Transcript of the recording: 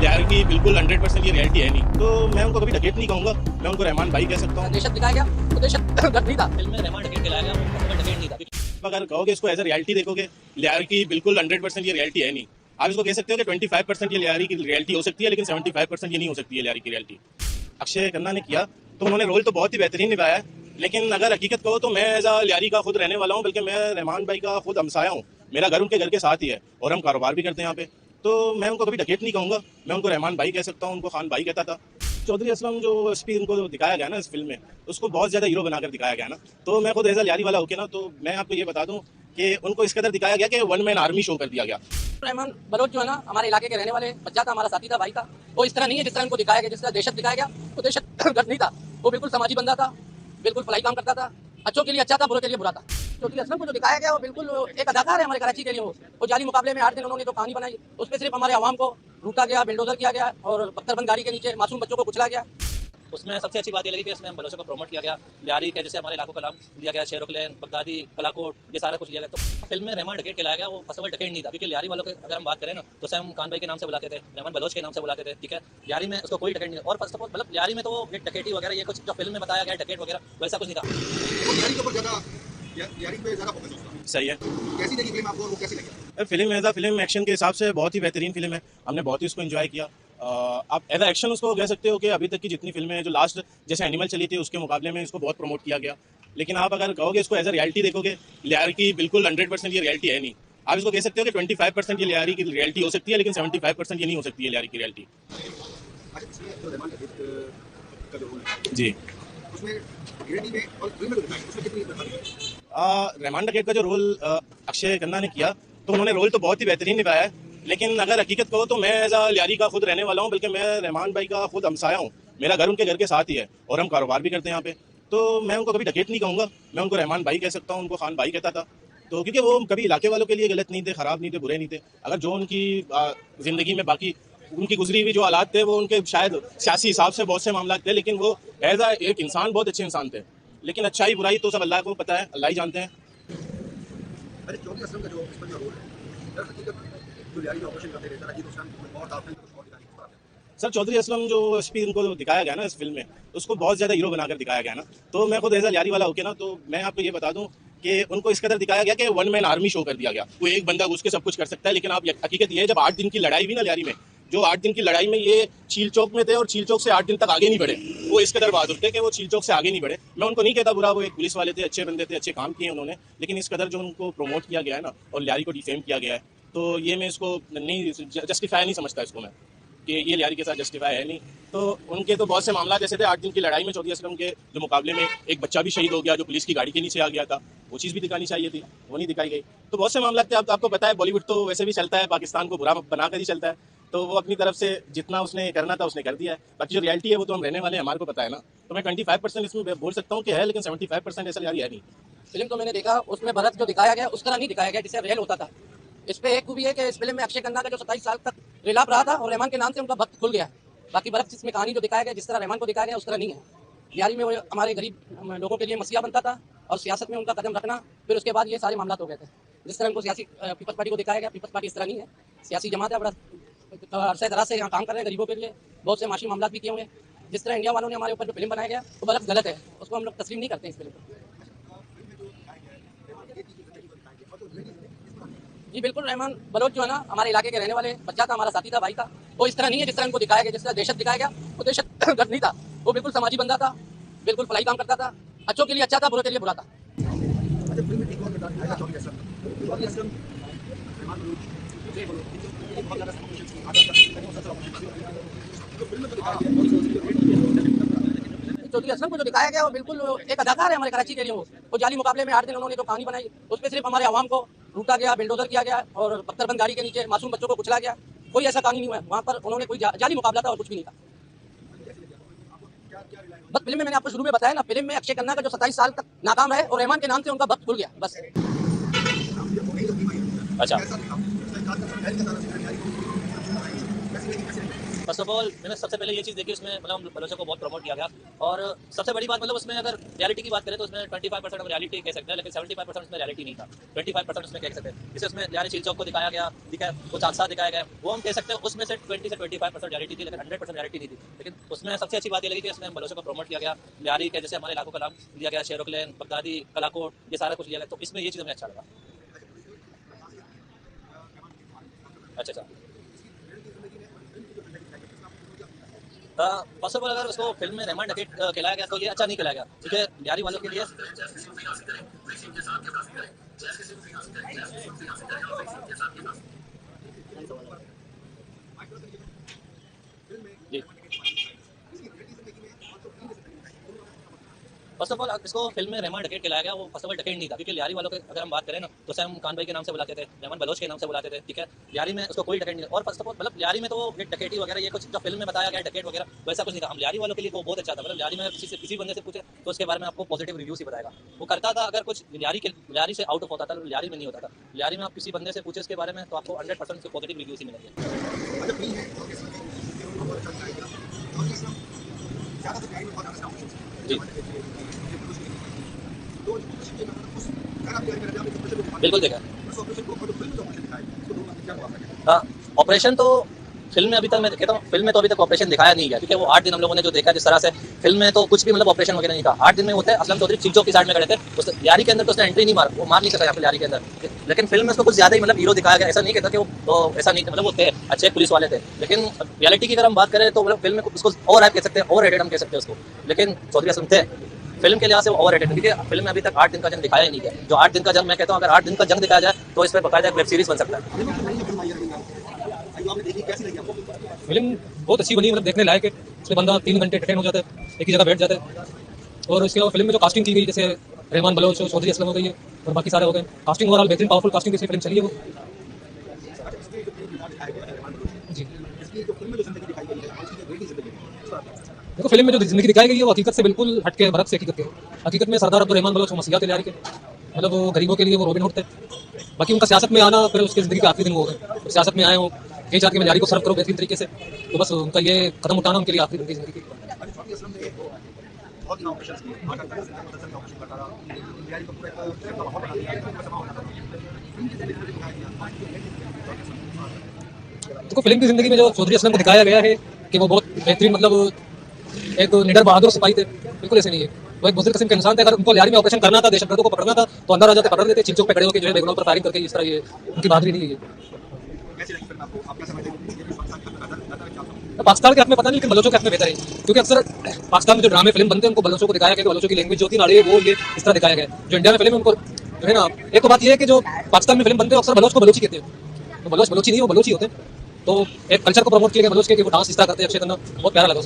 Reality बिल्कुल 100% ये reality है नहीं, तो मैं उनको कभी डकैत नहीं कहूँगा, मैं उनको रहमान भाई कह सकता हूँ। दहशत दिखाया गया तो दहशत नहीं था। फिल्म में रहमान डकैत दिलाया गया, वो असल में डकैत नहीं था। अगर कहोगे इसको एज अ रियलिटी देखोगे, रियलिटी बिल्कुल 100% ये रियलिटी है नहीं। आप इसको कह सकते हो कि 25% ये लियारी की रियलिटी हो सकती है, लेकिन 75% ये नहीं हो सकती है लियारी की रियलिटी। अक्षय खन्ना ने किया तो उन्होंने रोल तो बहुत ही बेहतरीन निभाया है, लेकिन अगर हकीकत कहो तो मैं एज अ लियारी का खुद रहने वाला हूँ, बल्कि मैं रहमान भाई का खुद हमसाया हूँ। मेरा घर उनके घर के साथ ही है और हम कारोबार भी करते हैं यहाँ पे, तो मैं उनको कभी डकैत नहीं कहूँगा, मैं उनको रहमान भाई कह सकता हूँ, उनको खान भाई कहता था। चौधरी असलम जो एसपी उनको दिखाया गया ना इस फिल्म में, उसको बहुत ज़्यादा हीरो बनाकर दिखाया गया ना, तो मैं खुद एज अ लियारी वाला होके ना, तो मैं आपको ये बता दूं कि उनको इस कदर दिखाया गया कि वन मैन आर्मी शो कर दिया गया। रहमान बलोच जो है ना, हमारे इलाके के रहने वाले बच्चा था, हमारा साथी था, भाई था। वो इस तरह नहीं है जिस तरह इनको दिखाया गया, जिस तरह दहशत दिखाया गया वो दहशत नहीं था। वो बिल्कुल समाजी बंदा था, बिल्कुल भलाई काम करता था, अच्छों के लिए अच्छा था, बुरे के लिए बुरा था। चौधरी असलम को जो दिखाया गया वो बिल्कुल एक अदाकार है हमारे कराची के लिए। वो जाली मुकाबले में 8 दिन उन्होंने जो कहानी बनाई, उस पर सिर्फ हमारे आवाम को लूटा गया, बिल्डोजर किया गया और पत्थरबंद गाड़ी के नीचे मासूम बच्चों को कुचला गया। उसमें सबसे अच्छी बात ये लगी कि इसमें हम बलोचों को प्रमोट किया गया, लियारी के जैसे हमारे इलाकों का नाम दिया गया, शेरोक्लेन, बगदादी, कलाकोट, ये सारा कुछ लिया गया। तो फिल्म में रहमान डकैत कहलाया गया, वो असल में डकैत नहीं था, क्योंकि लियारी वालों के अगर हम बात करें ना, तो उसे हम खान भाई के नाम से बुलाते थे, रहमान बलोच के नाम से बुलाते थे, ठीक है। लियारी में उसको कोई डकैत नहीं था। और फर्स्ट ऑफ ऑल मतलब लियारी में तो वो डकैती वगैरह ये कुछ जो फिल्म में बताया गया डकैत वगैरह वैसा कुछ नहीं था। सही है। कैसी लगी फिल्म आपको और वो कैसी लगी? Film as a film action के हिसाब से बहुत ही बेहतरीन फिल्म है, हमने बहुत ही उसको एंजॉय किया। आप एज अ एक्शन उसको कह सकते हो कि अभी तक की जितनी फिल्में हैं, जो लास्ट जैसे एनिमल चली थी उसके मुकाबले में इसको बहुत प्रमोट किया गया। लेकिन आप अगर कहोगे इसको एज अ रियलिटी देखोगे, रियलिटी बिल्कुल 100% ये रियलिटी है नहीं। आप इसको कह सकते हो कि 25% ये लियारी की रियलिटी हो सकती है, लेकिन 75% ये नहीं हो सकती है लियारी की रियलिटी। अच्छा, इसमें जो रहमान डकैत का जो रोल है जी, उसमें रियलिटी में और फिल्म में जो दिखाया उसमें कितनी बदलाव है? रहमान डकैत का जो रोल अक्षय खन्ना ने किया तो उन्होंने रोल तो बहुत ही बेहतरीन निभाया है, लेकिन अगर हकीकत कहो तो मैं एज अ लियारी का खुद रहने वाला हूँ, बल्कि मैं रहमान भाई का खुद हमसाया हूँ। मेरा घर उनके घर के साथ ही है और हम कारोबार भी करते हैं यहाँ पे, तो मैं उनको कभी डकैत नहीं कहूँगा, मैं उनको रहमान भाई कह सकता हूँ, उनको खान भाई कहता था। तो क्योंकि वो कभी इलाके वालों के लिए गलत नहीं थे, ख़राब नहीं थे, बुरे नहीं थे। अगर जो उनकी ज़िंदगी में बाकी उनकी गुजरी हुई जो हालात थे वो उनके शायद सियासी हिसाब से बहुत से मामला थे, लेकिन वो एज अ एक इंसान बहुत अच्छे इंसान थे। लेकिन अच्छाई बुराई तो सब अल्लाह को पता है, अल्लाह ही जानते हैं। अरे चौधरी असलम का जो इसमें जो रोल है, दर हकीकत जो लियारी का ऑपरेशन करते रहता है, उस टाइम कोई और था, फिल्म कुछ और दिखाने की बात है। सर चौधरी असलम जो एसपी उनको दिखाया गया ना इस फिल्म में, उसको बहुत ज़्यादा हीरो बनाकर दिखाया गया ना, तो मैं खुद एज अ लियारी वाला होके ना, तो मैं आपको ये बता दूं कि उनको इस कदर दिखाया गया कि वन मैन आर्मी शो कर दिया गया। वो एक बंदा उसके सब कुछ कर सकता है, लेकिन आप हकीकत ये है जब 8 दिन की लड़ाई हुई ना लियारी में, जो 8 दिन की लड़ाई में ये चील चौक में थे और चील चौक से 8 दिन तक आगे नहीं बढ़े, वो इस कदर बहादुर थे कि वो चील चौक से आगे नहीं बढ़े। मैं उनको नहीं कहता बुरा, वो एक पुलिस वाले थे, अच्छे बंदे थे, अच्छे काम किए उन्होंने, लेकिन इस कदर जो उनको प्रमोट किया गया है ना और लियारी को डिफेम किया गया है, तो ये मैं इसको नहीं जस्टिफाई नहीं समझता इसको मैं, कि ये लियारी के साथ जस्टिफाई है नहीं। तो उनके तो बहुत से मामला जैसे थे 8 दिन की लड़ाई में चौधरी असलम के जो मुकाबले में एक बच्चा भी शहीद हो गया जो पुलिस की गाड़ी के नीचे आ गया था, वो चीज़ भी दिखानी चाहिए थी, वो नहीं दिखाई गई। तो बहुत से मामला थे। आपको पता है बॉलीवुड तो वैसे भी चलता है, पाकिस्तान को बुरा बनाकर ही चलता है, तो वो अपनी तरफ से जितना उसने करना था उसने कर दिया है। बाकी जो रियलिटी है वो तो हम रहने वाले हैं, हमारे को पता है ना। तो मैं 25% इसमें बोल सकता हूँ कि है, लेकिन 75% ऐसा लियारी है नहीं। फिल्म तो मैंने देखा, उसमें भरत जो दिखाया गया उस तरह नहीं दिखाया गया जिससे रियल होता था। इस पे एक खूबी है कि इस फिल्म में अक्षय खन्ना का जो 27 साल तक रिलाप रहा था और रहमान के नाम से उनका भक्त खुल गया। बाकी भरत इसमें कहानी जो दिखाया गया जिस तरह रहमान को दिखाया गया उस तरह नहीं है। लियारी में वो हमारे गरीब लोगों के लिए मसीहा बनता था और सियासत में उनका कदम रखना, फिर उसके बाद ये सारे मामला हो गए थे। जिस तरह उनको सियासी पीपल्स पार्टी को दिखाया गया, पीपल्स पार्टी इस तरह नहीं है, सियासी जमात है, बड़ा अरसे दराज से यहाँ काम कर रहे हैं गरीबों के लिए, बहुत से माशी मामला भी किए हुए। जिस तरह इंडिया वालों ने हमारे ऊपर जो फिल्म बनाया गया वो बड़ा गलत है, उसको हम लोग तस्लीम नहीं करते इस फिल्म को। जी बिल्कुल, रहमान बलोच जो है ना, हमारे इलाके के रहने वाले बच्चा था, हमारा साथी था, भाई था। वो इस तरह नहीं है जिस तरह उनको दिखाया गया, जिस तरह दहशत दिखाया गया वो दहशत नहीं था। वो बिल्कुल समाजी बंदा था, बिल्कुल भलाई काम करता था, अच्छों के लिए अच्छा था, बुरे के लिए बुरा था। अच्छा, फिल्म में एक और किरदार निभाया चौधरी असलम। चौधरी असलम रहमान बलोच ये बहुत ज़्यादा ऑपरेशन की आदत था, तो फिल्म में तो दिखाया गया चौधरी असलम को जो दिखाया गया वो बिल्कुल एक अदाकार है हमारे कराची के लिए। वो जाली मुकाबले में 8 दिन उन्होंने जो कहानी बनाई, उस पर सिर्फ हमारे आवाम को लूटा गया, बिल्डोजर किया गया और पत्थरबंद गाड़ी के नीचे मासूम बच्चों को कुचला गया। कोई ऐसा कहानी नहीं हुआ वहाँ पर, उन्होंने कोई जाली मुकाबला था और कुछ भी नहीं था। बस फिल्म में मैंने आपको शुरू में बताया ना, फिल्म में अक्षय खन्ना का जो 27 साल तक नाकाम रहे और रहमान के नाम से उनका भक्त खुल गया, बस। अच्छा, फर्स्ट ऑफ ऑल मैंने सबसे पहले ये चीज़ देखी, उसमें मतलब बलोचों को बहुत प्रमोट किया गया। और सबसे बड़ी बात मतलब उसमें अगर रियलिटी की बात करें तो उसमें 25% हम रियलिटी कह सकते हैं, लेकिन 75% उसमें रियलिटी नहीं था, 25% उसमें कह सकते हैं। जैसे उसमें लियारी चील चौक को दिखाया गया, ठीक है, कुछ हादसा दिखाया गया, वो हम कह सकते हैं उसमें से 20 से 25% रियलिटी थी, लेकिन 100% रियलिटी नहीं थी। लेकिन उसमें सबसे अच्छी बात ये लगी कि उसमें बलोचों को प्रमोट किया गया, लियारी के जैसे हमारे इलाकों का नाम दिया गया, शेरोक्लेन, बगदादी, कलाकोट, ये सारा कुछ लिया गया, तो इसमें ये चीज़ हमें अच्छा लगा। अच्छा। फर्स्ट ऑफ ऑल अगर उसको फिल्म में रहमान डकैत खिलाया गया तो ये अच्छा नहीं खिलाया गया, क्योंकि बिहारी वालों के लिए जी। फर्स्ट ऑफ ऑल इसको फिल्म में रहमान डकैत खिलाया गया, वो फर्स्ट ऑफ ऑल डकैत नहीं था, क्योंकि लियारी वालों के अगर हम बात करें ना तो उसे हम खान भाई के नाम से बुलाते थे, रहमान बलोच के नाम से बुलाते थे, ठीक है। लियारी में उसको कोई डकैत नहीं था। और फर्स्ट ऑफ ऑल मतलब लियारी में तो ये डकैती वगैरह ये कुछ जो फिल्म में बताया गया डकैत वगैरह वैसा कुछ नहीं था। हम लियारी वालों के लिए वो बहुत अच्छा था, मतलब लियारी में किसी बंदे से पूछे तो उसके बारे में आपको पॉजिटिव रिव्यूज ही बताएगा। वो करता था अगर कुछ लियारी से आउट ऑफ होता था, लियारी में नहीं होता था। लियारी में आप किसी बंदे से पूछे उसके बारे में तो आपको 100% पॉजिटिव रिव्यूज ही मिलेंगे। जी बिल्कुल देखा। हाँ, ऑपरेशन तो फिल्म में अभी तक मैं कहता हूँ, फिल्म में तो अभी तक ऑपरेशन दिखाया नहीं गया, क्योंकि वो 8 दिन हम लोगों ने जो देखा जिस तरह से फिल्म में तो कुछ भी मतलब ऑपरेशन वगैरह नहीं था। 8 दिन में होते हैं। असलम चौधरी चिंचों की साइड में खड़े थे, उस यारी के अंदर तो उसने एंट्री नहीं मार, वो मार नहीं सका यहाँ पे यारी के अंदर, लेकिन फिल्म में उसको कुछ ज्यादा ही मतलब हीरो दिखाया गया। ऐसा नहीं कहता कि वो तो ऐसा नहीं, मतलब वो थे अच्छे पुलिस वाले थे, लेकिन रियलिटी की अगर हम बात करें तो मतलब फिल्म में उसको ओवर हाइप कह सकते हैं, ओवर रेटेड हम कह सकते हैं उसको, लेकिन चौधरी असलम थे फिल्म के लिहाज से ओवर रेटेड, क्योंकि फिल्म में अभी तक 8 दिन का जंग दिखाया ही नहीं गया। जो 8 दिन का जंग मैं कहता हूँ, अगर 8 दिन का जंग दिखाया जाए तो इस पर बकायदा वेब सीरीज बन सकता है। फिल्म बहुत अच्छी बनी, मतलब देखने लायक है। इसमें बंदा 3 घंटे एंटरटेन हो जाता है, एक ही जगह बैठ जाता है। और इसके अलावा फिल्म में जो कास्टिंग की गई, जैसे रहमान बलोच, चौधरी असलम हो गई है और बाकी सारे हो गए, कास्टिंग ओवरऑल बेहतरीन पावरफुल कास्टिंग की फिल्म चली है वो। जी देखो, फिल्म में जो जिंदगी दिखाई गई है वो हकीकत से बिल्कुल हटके, बरक से हकीकत के। हकीकत में सरदार अब्दुल रहमान बलोच वो मसीहा थे लियारी के, मतलब वो गरीबों के लिए वो रॉबिन हुड थे। बाकी उनका सियासत में आना फिर उसकी जिंदगी के आखिरी दिन हो गए, सियासत में आए हो कहीं चाहते मैं लियारी को सर्व करो बेहतरीन तरीके से, तो बस उनका ये कदम उठाना उनके लिए आखिरी उनकी जिंदगी की। देखो, फिल्म की जिंदगी में जो चौधरी असलम को दिखाया गया है कि वो बहुत बेहतरीन, मतलब एक निडर बहादुर सिपाही थे, बिल्कुल ऐसे नहीं है। वो एक बुजुर्ग किस्म के इंसान थे। अगर उनको लियारी में ऑपरेशन करना था, दहशतगर्दों को पकड़ना था, तो अंदर आ जाते, पकड़ लेते, चिंचों पे खड़े होकर जो है बेगुनाह पर फायरिंग करके, इस तरह ये उनकी बहादुरी नहीं है। पाकिस्तान के हक में पता नहीं, लेकिन बलोचों के हक में बेहतर है, क्योंकि अक्सर पाकिस्तान में जो ड्रामे फिल्म बनते हैं उनको बलोचों को दिखाया गया, बलोचों की लैंग्वेज जो थी नाड़ी वो ये इस तरह दिखाया गया। जो इंडिया में फिल्म है उनको जो है ना, एक तो बात ये है कि जो पाकिस्तान में फिल्म बनते हैं अक्सर बलोच को बलोची कहते हैं, तो बलोच बलोची नहीं, वो बलोची होते हैं। तो एक कल्चर को प्रमोट किया गया बलोच के, कि वो डांस इस तरह करते हैं, अक्षय खन्ना बहुत प्यारा लगा उसको।